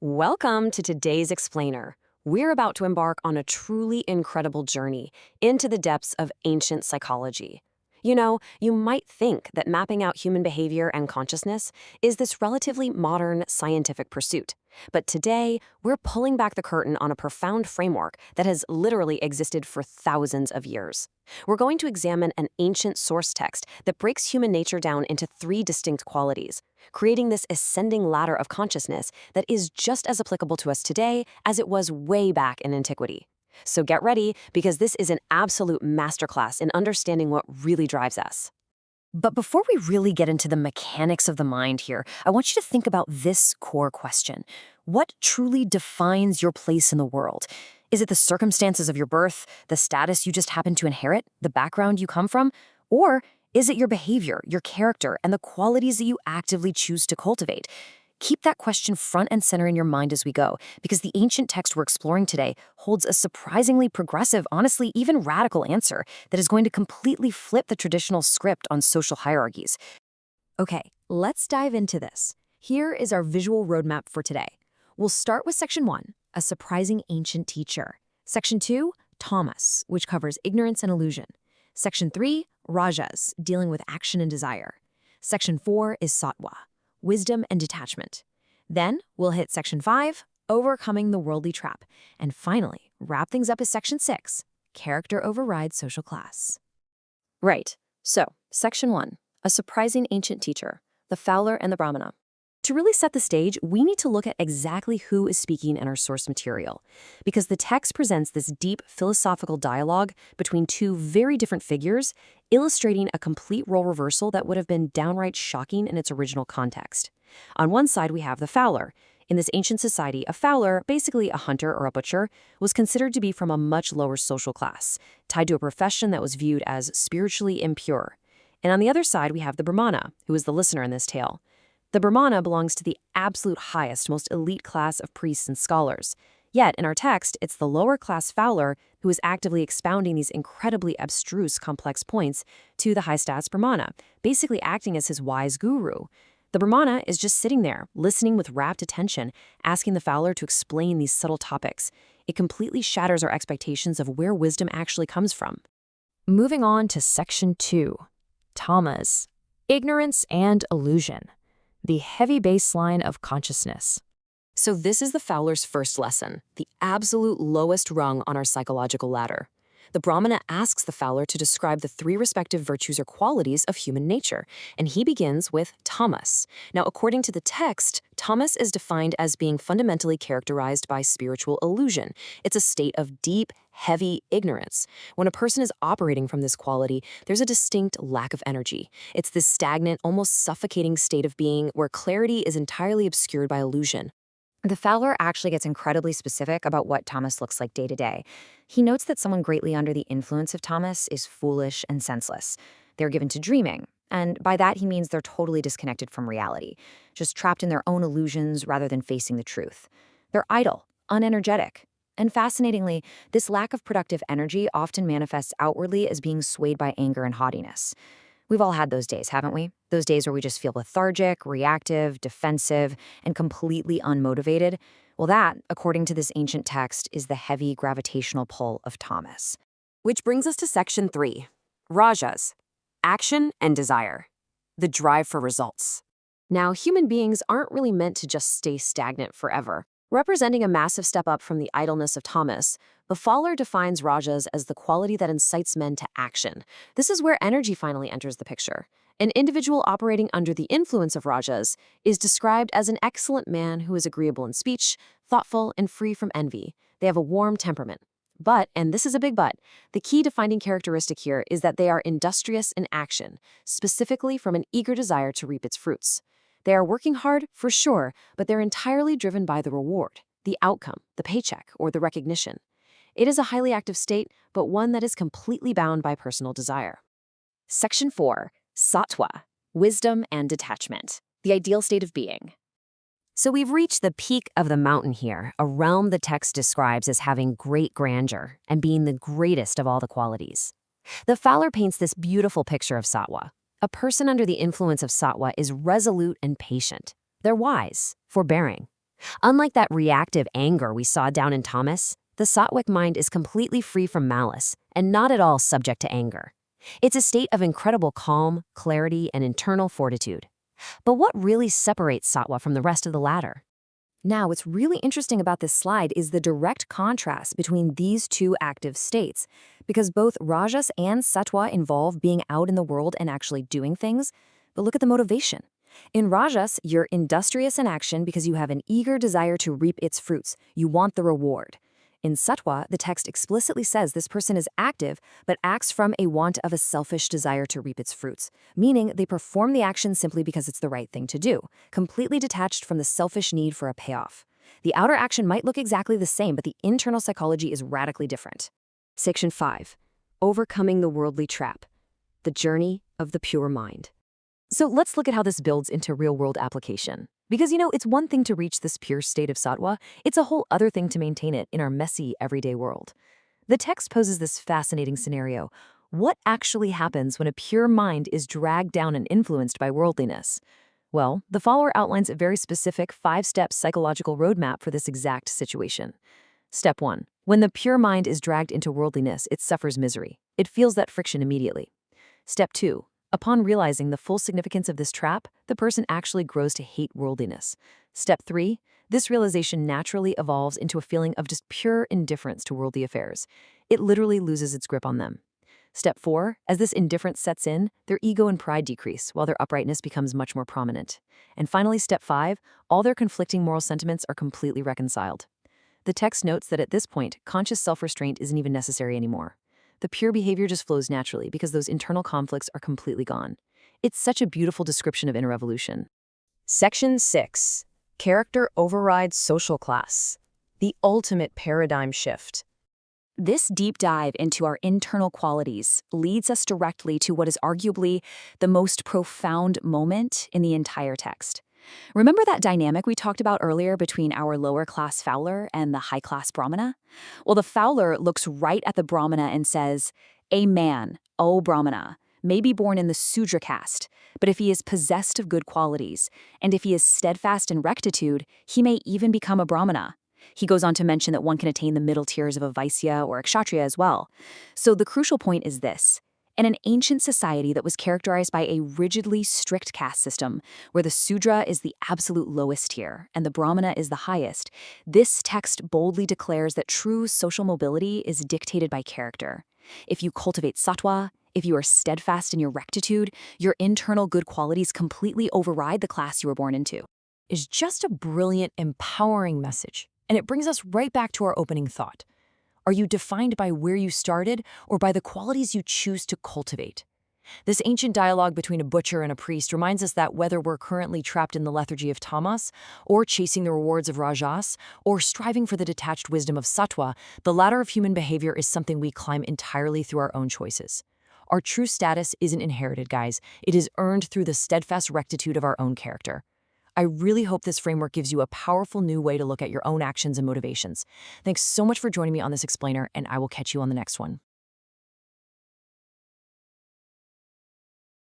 Welcome to today's explainer. We're about to embark on a truly incredible journey into the depths of ancient psychology. You might think that mapping out human behavior and consciousness is this relatively modern scientific pursuit. But today, we're pulling back the curtain on a profound framework that has literally existed for thousands of years. We're going to examine an ancient source text that breaks human nature down into three distinct qualities, creating this ascending ladder of consciousness that is just as applicable to us today as it was way back in antiquity. So get ready, because this is an absolute masterclass in understanding what really drives us. But before we really get into the mechanics of the mind here, I want you to think about this core question. What truly defines your place in the world? Is it the circumstances of your birth, the status you just happen to inherit, the background you come from? Or is it your behavior, your character, and the qualities that you actively choose to cultivate? Keep that question front and center in your mind as we go, because the ancient text we're exploring today holds a surprisingly progressive, honestly, even radical answer that is going to completely flip the traditional script on social hierarchies. Okay, let's dive into this. Here is our visual roadmap for today. We'll start with Section 1, a surprising ancient teacher. Section 2, tamas, which covers ignorance and illusion. Section 3, rajas, dealing with action and desire. Section 4 is sattva, wisdom and detachment. Then we'll hit Section 5, overcoming the worldly trap. And finally, wrap things up as Section 6, character overrides social class. Right, so Section 1, a surprising ancient teacher, the fowler and the Brahmana. To really set the stage, we need to look at exactly who is speaking in our source material, because the text presents this deep philosophical dialogue between two very different figures, illustrating a complete role reversal that would have been downright shocking in its original context. On one side, we have the fowler. In this ancient society, a fowler, basically a hunter or a butcher, was considered to be from a much lower social class, tied to a profession that was viewed as spiritually impure. And on the other side, we have the Brahmana, who is the listener in this tale. The Brahmana belongs to the absolute highest, most elite class of priests and scholars. Yet, in our text, it's the lower-class fowler who is actively expounding these incredibly abstruse, complex points to the high-status Brahmana, basically acting as his wise guru. The Brahmana is just sitting there, listening with rapt attention, asking the fowler to explain these subtle topics. It completely shatters our expectations of where wisdom actually comes from. Moving on to Section 2, tamas, ignorance and illusion. The heavy baseline of consciousness. So this is the fowler's first lesson, the absolute lowest rung on our psychological ladder. The Brahmana asks the fowler to describe the three respective virtues or qualities of human nature, and he begins with tamas. Now, according to the text, tamas is defined as being fundamentally characterized by spiritual illusion. It's a state of deep, heavy ignorance. When a person is operating from this quality, there's a distinct lack of energy. It's this stagnant, almost suffocating state of being where clarity is entirely obscured by illusion. The fowler actually gets incredibly specific about what tamas looks like day to day. He notes that someone greatly under the influence of tamas is foolish and senseless. They're given to dreaming, and by that he means they're totally disconnected from reality, just trapped in their own illusions rather than facing the truth. They're idle, unenergetic. And fascinatingly, this lack of productive energy often manifests outwardly as being swayed by anger and haughtiness. We've all had those days, haven't we? Those days where we just feel lethargic, reactive, defensive, and completely unmotivated. Well, that, according to this ancient text, is the heavy gravitational pull of tamas. Which brings us to Section 3, rajas, action and desire, the drive for results. Now, human beings aren't really meant to just stay stagnant forever. Representing a massive step up from the idleness of tamas, the fowler defines rajas as the quality that incites men to action. This is where energy finally enters the picture. An individual operating under the influence of rajas is described as an excellent man who is agreeable in speech, thoughtful, and free from envy. They have a warm temperament. But, and this is a big but, the key defining characteristic here is that they are industrious in action, specifically from an eager desire to reap its fruits. They are working hard, for sure, but they're entirely driven by the reward, the outcome, the paycheck, or the recognition. It is a highly active state, but one that is completely bound by personal desire. Section 4, sattva, wisdom and detachment, the ideal state of being. So we've reached the peak of the mountain here, a realm the text describes as having great grandeur and being the greatest of all the qualities. The fowler paints this beautiful picture of sattva. A person under the influence of sattva is resolute and patient. They're wise, forbearing. Unlike that reactive anger we saw down in tamas, the sattvic mind is completely free from malice and not at all subject to anger. It's a state of incredible calm, clarity, and internal fortitude. But what really separates sattva from the rest of the latter? Now, what's really interesting about this slide is the direct contrast between these two active states, because both rajas and sattva involve being out in the world and actually doing things. But look at the motivation. In rajas, you're industrious in action because you have an eager desire to reap its fruits. You want the reward. In sattva, the text explicitly says this person is active, but acts from a want of a selfish desire to reap its fruits, meaning they perform the action simply because it's the right thing to do, completely detached from the selfish need for a payoff. The outer action might look exactly the same, but the internal psychology is radically different. Section 5. Overcoming the worldly trap. The journey of the pure mind. So let's look at how this builds into real-world application. Because, it's one thing to reach this pure state of sattva, it's a whole other thing to maintain it in our messy, everyday world. The text poses this fascinating scenario. What actually happens when a pure mind is dragged down and influenced by worldliness? Well, the follower outlines a very specific 5-step psychological roadmap for this exact situation. Step 1. When the pure mind is dragged into worldliness, it suffers misery. It feels that friction immediately. Step 2. Upon realizing the full significance of this trap, the person actually grows to hate worldliness. Step 3. This realization naturally evolves into a feeling of just pure indifference to worldly affairs. It literally loses its grip on them. Step 4. As this indifference sets in, their ego and pride decrease, while their uprightness becomes much more prominent. And finally, Step 5. All their conflicting moral sentiments are completely reconciled. The text notes that at this point, conscious self-restraint isn't even necessary anymore. The pure behavior just flows naturally because those internal conflicts are completely gone. It's such a beautiful description of inner evolution. Section 6. Character overrides social class. The ultimate paradigm shift. This deep dive into our internal qualities leads us directly to what is arguably the most profound moment in the entire text. Remember that dynamic we talked about earlier between our lower-class fowler and the high-class Brahmana? Well, the fowler looks right at the Brahmana and says, "A man, O Brahmana, may be born in the Shudra caste, but if he is possessed of good qualities, and if he is steadfast in rectitude, he may even become a Brahmana." He goes on to mention that one can attain the middle tiers of a Vaisya or a Kshatriya as well. So the crucial point is this. In an ancient society that was characterized by a rigidly strict caste system, where the Shudra is the absolute lowest tier and the Brahmana is the highest, this text boldly declares that true social mobility is dictated by character. If you cultivate sattva, if you are steadfast in your rectitude, your internal good qualities completely override the class you were born into. Is just a brilliant, empowering message. And it brings us right back to our opening thought. Are you defined by where you started or by the qualities you choose to cultivate? This ancient dialogue between a butcher and a priest reminds us that whether we're currently trapped in the lethargy of tamas, or chasing the rewards of rajas, or striving for the detached wisdom of sattva, the ladder of human behavior is something we climb entirely through our own choices. Our true status isn't inherited, guys. It is earned through the steadfast rectitude of our own character. I really hope this framework gives you a powerful new way to look at your own actions and motivations. Thanks so much for joining me on this explainer, and I will catch you on the next one.